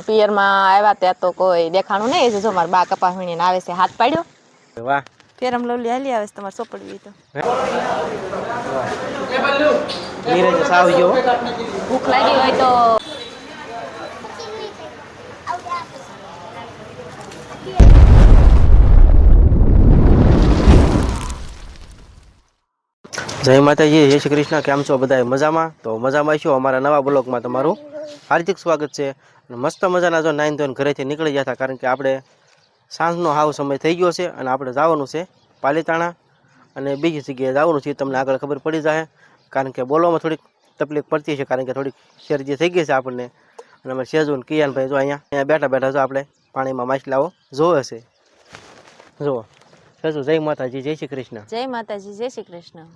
પિયરમાં આવ્યા ત્યાં તો કોઈ દેખાણું નહીં. જો મારા બા કપા વીણીને આવે છે, હાથ પાડ્યો. વાહ, ફેરમ લવલી હાલી આવે છે તમારે સોપડવી તો. નીરજ સાવ ગયો. ભૂખ લાગી હોય તો જય માતાજી, જય શ્રી કૃષ્ણ. કેમ છો બધા? મજામાં? તો મજામાં છો. અમારા નવા બ્લોગમાં તમારું હાર્દિક સ્વાગત છે. મસ્ત મજાના જો નાઈન ધોઈને ઘરેથી નીકળી ગયા હતા, કારણ કે આપણે સાંજનો હાવ સમય થઈ ગયો છે અને આપણે જવાનું છે પાલીતાણા અને બીજી જગ્યાએ જવાનું છે. તમને આગળ ખબર પડી જાય, કારણ કે બોલવામાં થોડીક તકલીફ પડતી છે, કારણ કે થોડીક શરદી થઈ ગઈ છે આપણને. અને અમે સેજુ ને કિયાનભાઈ જો અહીંયા બેઠા બેઠા જો આપણે પાણીમાં માછલાઓ જોવે છે. જુઓ સેજુ, જય માતાજી, જય શ્રી કૃષ્ણ. જય માતાજી, જય શ્રી કૃષ્ણ.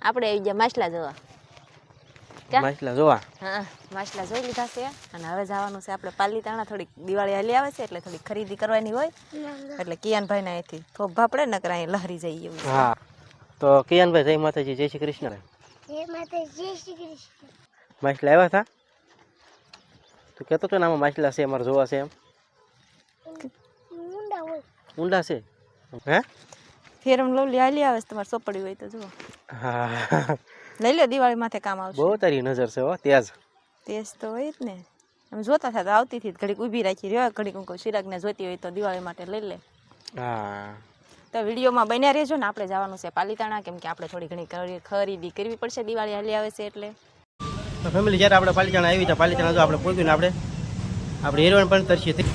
આપણે આવી ગયા માછલા જોવા. માછલા જોવા? હા, માછલા જોઈ લીધા છે અને હવે જવાનું છે આપણે પાલીતાણા. થોડીક દિવાળી હાલી આવે છે એટલે થોડીક ખરીદી કરવાની હોય, એટલે કિયાનભાઈ ના અહીંથી થોભા પડે ને કરાય લહરી જઈએ એવું. હા, તો કિયાનભાઈ જય માતાજી, જય શ્રી કૃષ્ણ. જય માતાજી, જય શ્રી કૃષ્ણ. માછલા આવ્યા હતા તો કહેતો તો ને આમાં માછલા છે અમારે જોવા છે એમ. ઊંડા હોય. ઊંડા છે? હે, ફેરમ લવલી હાલી આવે છે તમારે સોપડી હોય તો જુઓ. હા, લઈ લો, દિવાળી માથે કામ આવશે. બહુ તારી નજર છે હો. તેજ તો હોય જ ને. આમ જોતા હતા આવતી હતી ઘડીક ઊભી રાખી રહ્યો, ઘડીક હું ચિરાગને જોતી હોય તો દિવાળી માટે લઈ લે. હા, તો વિડીયોમાં બન્યા રહેજો ને. આપણે જવાનું છે પાલીતાણા, કેમ કે આપણે થોડી ઘણી ખરીદી કરવી પડશે, દિવાળી હાલી આવે છે એટલે. તો ફેમિલી, જ્યારે આપણે પાલીતાણા આવી તો પાલીતાણા જો આપણે પહોંચ્યું ને આપણે હિરોઈન પણ તરસી હતી.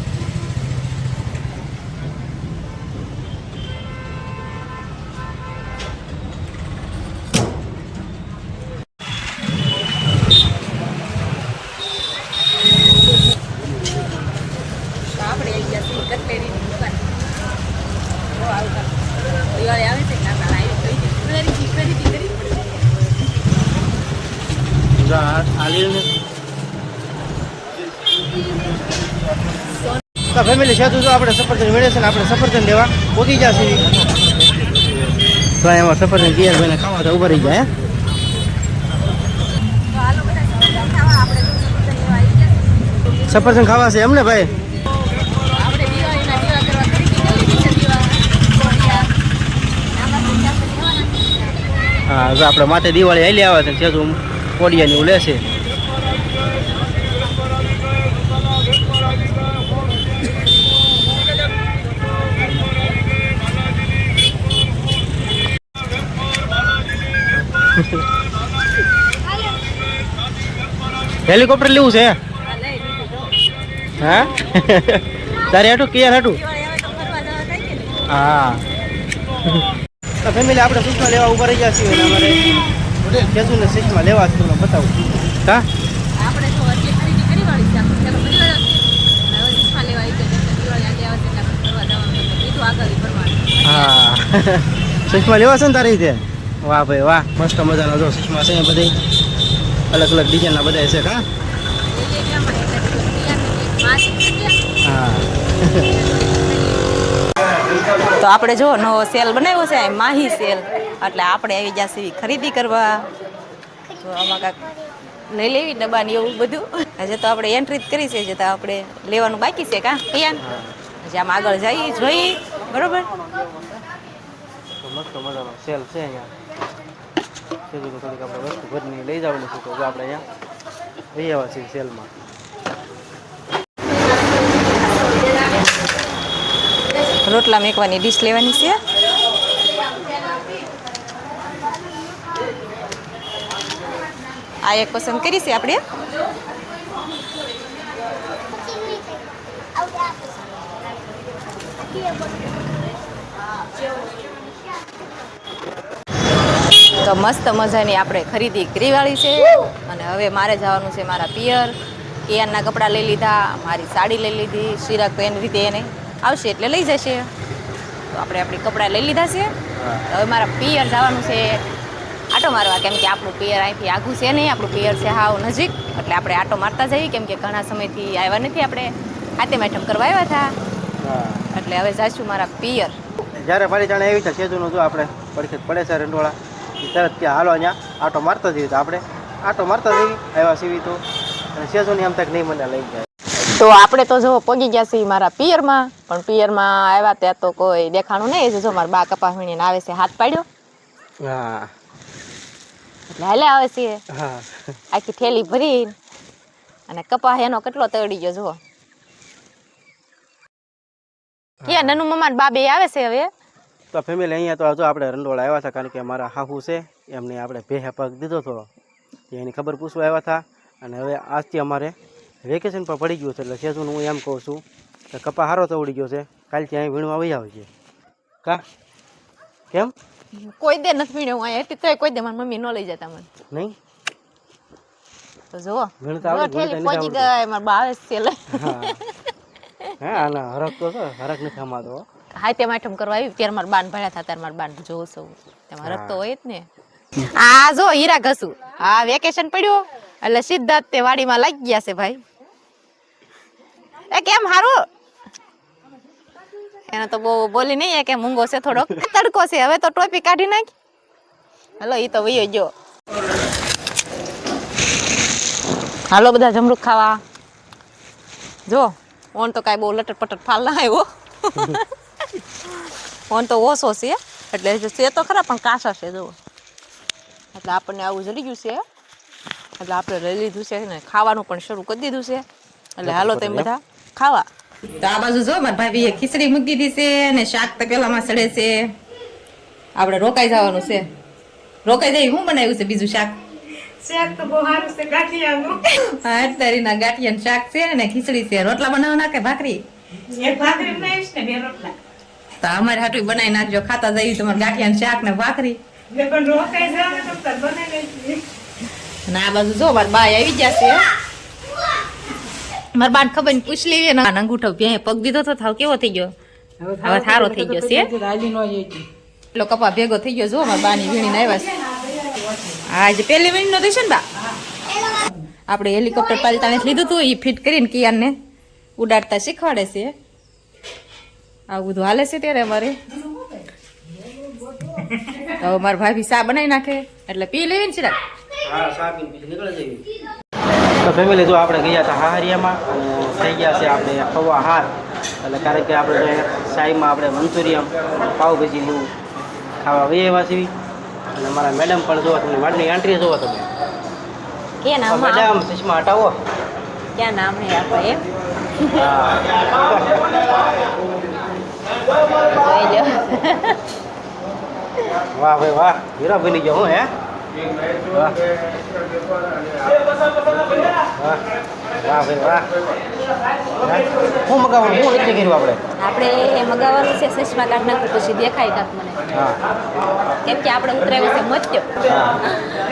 તો ફેમિલી છે જો આપણે સફરજન મેળે છે ને આપણે સફરજન લેવા પોગી જશે. તો એમાં સફરજન તૈયાર ભાઈને ખાવા તો ઉભા રહી જાય. સફરજન ખાવા છે એમને ભાઈ? હા, જો આપણે માથે દિવાળી હાલી આવે છે, સેજુ કોડિયાની ઉલે છે. હેલિકોપ્ટર લેવું છે? હા, તારે હાટું કિયાર હાટું? હા. તો ફેમિલી, આપણે સુષ્મા લેવા ઉભા રહી ગયા છીએ. અમારે ખેજુને સુષ્મા લેવા છે, તમને બતાવું. હા, આપણે તો હજી ખરીદી કરી વાળી છે. આપણે ચાલો ફરી વાર હવે સુષ્મા લેવા આવી ગયા છે. દિવાળી આજે આવે છે એટલે આપણે ફરવા જવાનું છે. કીધું આગળ ફરવાનું. હા, સુષ્મા લેવા છે ને તારી રીતે? વાહ ભાઈ વાહ, મસ્ત મજાના જો સુષ્મા છે બધી અલગ અલગ ડિઝાઇનના બધા છે. હા, તો આપણે જો નવો સેલ બનાવ્યો છે, માહી સેલ, એટલે આપણે આવી જશે ખરીદી કરવા. તો આમાં કાંક લઈ લેવી ડબ્બાની એવું બધું. હજી તો આપણે એન્ટ્રી જ કરી છે, હજી તો આપણે લેવાનું બાકી છે. કાં કિયાન? હજી આમ આગળ જઈએ જોઈએ. બરોબર, મસ્ત મજાનો સેલ છે અહીંયા. થોડીક આપણે વસ્તુ ઘરની લઈ જવાની છે, તો આપણે અહીંયા લઈ આવ્યા છીએ સેલમાં. રોટલા મેકવાની ડીશ લેવાની છે. આ એક પસંદ કરી છે આપણે. તો મસ્ત મજાની આપણે ખરીદી કરીવાળી છે અને હવે મારે જવાનું છે મારા પિયર. કિયાનના કપડાં લઈ લીધા, મારી સાડી લઈ લીધી. ચિરાગ તો એની રીતે એને આવશે એટલે લઈ જશે. તો આપણે આપણી કપડાં લઈ લીધા છે. હવે મારા પિયર જવાનું છે આટો મારવા, કેમ કે આપણું પિયર અહીંથી આઘું છે નહીં. આપણું પિયર છે હાવ નજીક, એટલે આપણે આટો મારતા જઈએ, કેમ કે ઘણા સમયથી આવ્યા નથી. આપણે હાથે મેઠમ કરવા આવ્યા હતા, એટલે હવે જાશું મારા પિયર. જ્યારે પાડી જાણે એવી છે સેજુનું જો આપણે પડખે પડે છે રંડોળા એ તરત કે હાલો અહીંયા આટો મારતા જઈએ તો આપણે આટો મારતા જઈએ આવ્યા સીવી તો અને સેજુની આમ તક નહીં મને લઈ જાય. તો આપણે તો જો પગી ગયા છીએ મારા પિયરમાં, પણ પિયરમાં આવ્યા ત્યાં તો કોઈ દેખાણું નહીં. જો મારા બા કપાસ વીણીને આવે છે, હાથ પાડ્યો હા એટલે હાલે આવે છે હા આખી થેલી ભરી, અને કપાસ એનો કેટલો તળી ગયો જુઓ. ક્યાં નનુ મમ્મા ને બા બે આવે છે હવે. તો ફેમિલી અહીંયા તો જો આપણે રંડોળા આવ્યા હતા કારણ કે મારા હાહુ છે એમને આપણે ભેહે પગ દીધો હતો એની ખબર પૂછવા આવ્યા હતા. અને હવે આજથી અમારે વેકેશન પર પડી ગયું છે એટલે સેજુનું હું એમ કહું છું કે કપા હારો તો ઉડી ગયો છે, કાલથી અહીં વીણવા આવી આવે છે કા કેમ કોઈ દે નથી વીણ્યો અહીંયા હતી તોય કોઈ દે મારી મમ્મી ન લઈ જતા મને નહીં તો જુઓ વીણતા જો આવડે થેલી પહોંચી ગઈ મારા બા આવે છે લે. હા આના હરક તો છે, હરક નથી અમાતો. હા તે આઈટમ કરવા આવી ત્યારે મારા બાન ભણ્યા હતા ત્યારે મારા બાન જોઉં છું તેમાં રખતો હોય જ ને. આ જો હીરા ઘસું હા વેકેશન પડ્યું એટલે સીધા તે વાડીમાં લાગી ગયા છે ભાઈ. એ કેમ હારું એને તો બહુ બોલી નહીં કે મૂંગો છે થોડોક તડકો છે હવે તો ટોપી કાઢી નાખ. હાલો ઈ તો વયો જો હાલો બધા જમરૂખ ખાવા. જો ઓન તો કાંઈ બહુ લટર પટર ફાલ ના આવ્યો ઓન તો ઓછો છે એટલે છે તો ખરા પણ કાસા છે જુઓ. એટલે આપણને આવું જડી ગયું છે એટલે આપણે લઈ લીધું છે ને ખાવાનું પણ શરૂ કરી દીધું છે એટલે હાલો તેમ બધા ખાવા. તો આ બાજુ જો મારા ભાભીએ ખીચડી મૂકી દીધી છે અને શાક તો પેલામાં સડે છે. આપણે રોકાઈ જવાનું છે. રોકાઈ જઈ શું બનાવ્યું છે બીજું શાક? શાક તો બહુ સારું છે ગાંઠિયાનું. હા અટતારીના ગાંઠિયાનું શાક છે ને ખીચડી છે. રોટલા બનાવવાના કે ભાખરી? એક ભાખરી બનાવીશ ને બે રોટલા. તો અમારે હાટું બનાવી નાખજો, ખાતા જઈએ તમારે ગાંઠિયાનું શાક ને ભાખરી. ને પણ રોકાઈ જવાનું તો તર બનાવી લઈશ. અને આ બાજુ જો મારા બાય આવી ગયા છે. મારા બાને ખબર ને પૂછ લેવી ને અંગૂઠો ભેં પગ દીધો તો થાવ કેવો થઈ ગયો? હવે સારો થઈ ગયો છે. એટલો કપા ભેગો થઈ ગયો જો મારા બાની વીણીને આવ્યા છે. આજે પહેલી વીણી નો થશે ને બા. આપણે હેલિકોપ્ટર પાલતાને લીધું હતું એ ફિટ કરીને કિયાનને ઉડાડતા શીખવાડે છે. આવું બધું હાલે છે ત્યારે અમારે. તો મારા ભાભી ચા બનાવી નાખે એટલે પી લેવી ને ચિરાગ. હા સા પીને પછી નીકળી જઈએ. તો ફેમિલી જો આપણે ગયા હતા હાહરિયામાં અને થઈ ગયા છે આપણે પૌવા હાર એટલે કારણ કે આપણે સાઈમાં આપણે મંચુરિયમ પાવભાજી એવું ખાવા વહી આવ્યા છીએ. અને મારા મેડમ પણ જોવા તમને વાડની એન્ટ્રી જોવો તમે. કે નામ મેડમ ચશ્મા હટાવો. ક્યાં નામ હે આપા એ? વાહ ભાઈ વાહ હીરા બની ગયો હું હે વાહ વાહ ભાઈ વાહ. શું મગાવવાનું શું નક્કી કર્યું આપણે? આપણે મગાવવાનું છે ચશ્મા કાઢ નાખું પછી દેખાય કાંક મને. હા કેમ કે આપણે ઉતરાવ્યું છે મચ્યો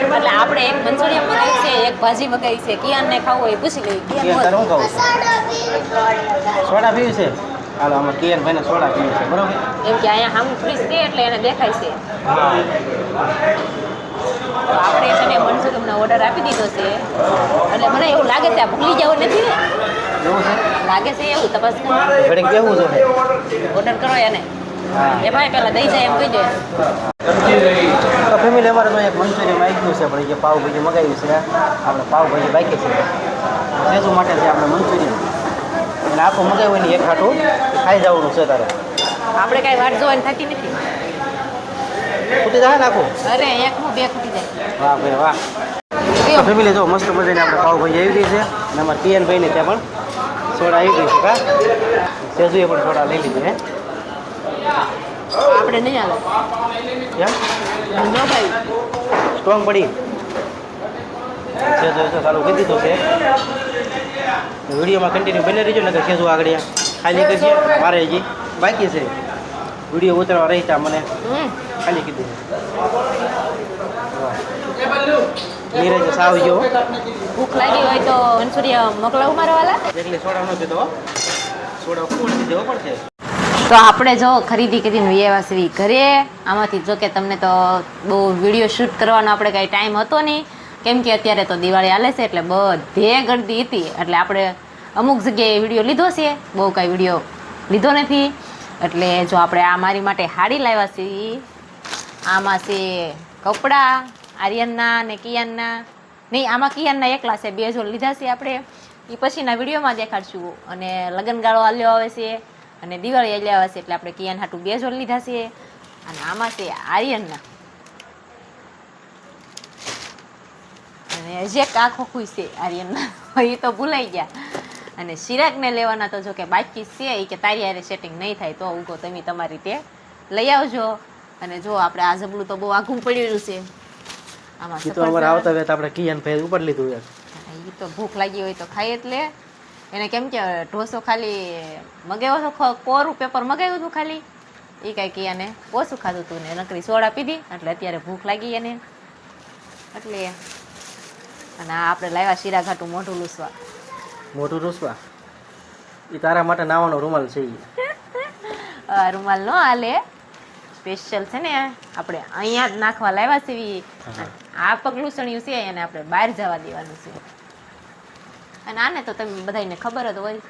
એટલે આપણે એક મંચુરિયન મગાવી છે એક ભાજી મગાવી છે. કિયાનને ખાવું હોય એ પૂછી લેવી. તારે શું ખાવું સોડા પીવી છે? હાલો આમાં કિયન ભાઈને સોડા પીવી છે બરોબર. એમ કે અહીંયા સામું ફ્રીજ છે એટલે એને દેખાય છે. તો આપણે છે ને મંચુરિયનનો ઓર્ડર આપી દીધો છે એટલે મને એવું લાગે છે આ ભૂલી જવું નથી ને એવું છે લાગે છે એવું તપાસ કરો. ઘડીક કેવું છે ઓર્ડર કરો એને હા. એ ભાઈ પહેલા દઈ જાય એમ કહી દે. તો ફેમિલી અમારે તો એક મંચુરિયન આવી ગયું છે પણ જે પાવભાજી મગાવ્યું છે આપણે પાવભાજી બાકી છે સેજુ માટે છે આપણે મંચુરિયન અને આખું મગાવ્યું એની એક હાટું ખાઈ જવાનું છે તારે. આપણે કાંઈ વાટ જોવાની થતી નથી. ખૂટી જાય ને આખું. અરે એક હું બે ખૂટી જાય. વાહ ભાઈ વાહ. તો ફેમિલી જો મસ્ત મજાની આપણે પાવભાજી આવી ગઈ છે અને અમારા પિયનભાઈને ત્યાં પણ સોડા આવી ગઈ છે કા સેજુએ પણ સોડા લઈ લીધી હે આપણે નહીં હાલે કેમ ન ભાઈ સ્ટ્રોંગ પડી સેજુ તો ચાલુ કરી દીધું છે. વિડીયોમાં કન્ટિન્યુ બને રહીજો ને સેજુ આગળ ખાલી કરશે મારે હજી બાકી છે વિડીયો ઉતારવા રહીતા મને ખાલી કીધું નીરજ સાવ ગયો ભૂખ લાગી હોય તો મંચુરિયન મોકલાવું મારા વાલા. એટલે સોડા ન પીધો સોડા ખૂબ દેવો પડશે. તો આપણે જો ખરીદી કરીને વ્યવા સેવી ઘરે આમાંથી જો કે તમને તો બહુ વિડીયો શૂટ કરવાનો આપણે કાંઈ ટાઈમ હતો નહીં કેમ કે અત્યારે તો દિવાળી હાલે છે એટલે બધે ગળદી હતી એટલે આપણે અમુક જગ્યાએ વિડીયો લીધો છે બહુ કાંઈ વિડીયો લીધો નથી. એટલે જો આપણે આ મારી માટે હાડી લાવ્યા છીએ. આમાં છે કપડાં આર્યનના ને કિયાનના. નહીં, આમાં કિયાનના એકલા છે, 2 જોડ લીધા છે આપણે. એ પછીના વિડીયોમાં દેખાડશું. અને લગ્નગાળો હાલ્યો આવે છે અને દિવાળી હાલ્યો આવે છે એટલે આપણે કિયાન હાટું 2 જોડ લીધા છે. અને આમાં છે આર્યનના. અને જે આખો ખુશ છે આર્યનના, એ તો ભૂલાઈ ગયા. અને ચિરાગને લેવાના તો જો કે બાકી છે, એ કે તારી હારે સેટિંગ નહીં થાય તો ઉગો તમે તમારી રીતે લઈ આવજો. અને જો આપણે આ જબલું તો બહુ આઘું પડેલું છે. આમાં એ તો અમારે આવતા વેત આપણે કિયાન ભાઈ ઉપર લીધું યાર. એ તો ભૂખ લાગી હોય તો ખાઈ જ લે. એને કેમ કે ઢોસો ખાલી મગાવ્યો હતો, કોરું પેપર મગાવ્યું હતું ખાલી, એ કાંઈ કિયાને ઓછું ખાધું હતું ને નકરી સોડા પીધી એટલે અત્યારે ભૂખ લાગી એને એટલે. અને આ આપણે લાવ્યા શીરા ઘાટું મોઢું લૂસવા. મોટું રૂસવા એ તારા માટે નાવાનો રૂમાલ છે ઈ. રૂમાલ નો હાલે, સ્પેશિયલ છે ને આપણે અહીંયા જ નાખવા લાવ્યા છે. આ પગલુસણિયું છે એને આપણે બહાર જવા દેવાનું છે. અને આને તો તમે બધાને ખબર જ હોય,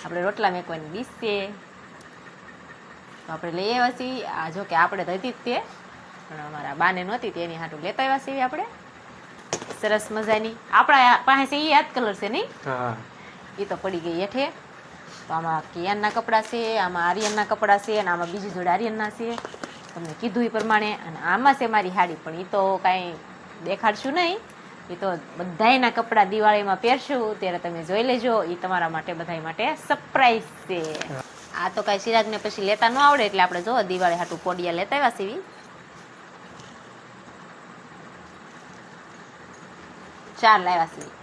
આપણે રોટલા મેકવાની ડીશ છે તો આપણે લઈ આવ્યા છીએ. આ જો કે આપણે તો હતી જ તે, પણ અમારા બાને નહોતી તે એની હાટું લેતા આવ્યા છીએ આપણે. સરસ મજાની આપણા પાસે એ યાદ કલર છે નહીં, હા એ તો પડી ગઈ હેઠે. તો આમાં કિયાનના કપડાં છે, આમાં આર્યનના કપડાં છે, અને આમાં બીજી જોડે આર્યનના છે, તમને કીધું એ પ્રમાણે. અને આમાં છે મારી હાડી, પણ એ તો કાંઈ દેખાડશું નહીં. એ તો બધાયના કપડાં દિવાળીમાં પહેરશું ત્યારે તમે જોઈ લેજો. એ તમારા માટે બધાય માટે સરપ્રાઈઝ છે. આ તો કાંઈ ચિરાગને પછી લેતા ન આવડે એટલે આપણે જો દિવાળી હાટું પોડિયા લેતા આવ્યા સીવી. 4 લાવ્યા સીવી.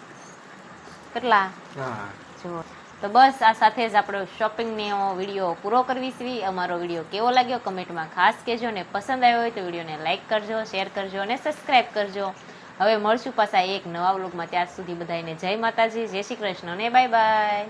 કેટલા? હા જો તો બસ આ સાથે જ આપણો શોપિંગનો વિડીયો પૂરો કરવી છે. અમારો વિડીયો કેવો લાગ્યો કમેન્ટમાં ખાસ કહેજો. ને પસંદ આવ્યો હોય તો વિડીયોને લાઇક કરજો, શેર કરજો અને સબસ્ક્રાઈબ કરજો. હવે મળશું પાછા એક નવા વ્લોગમાં. ત્યાર સુધી બધાને જય માતાજી, જય શ્રી કૃષ્ણ અને બાય બાય.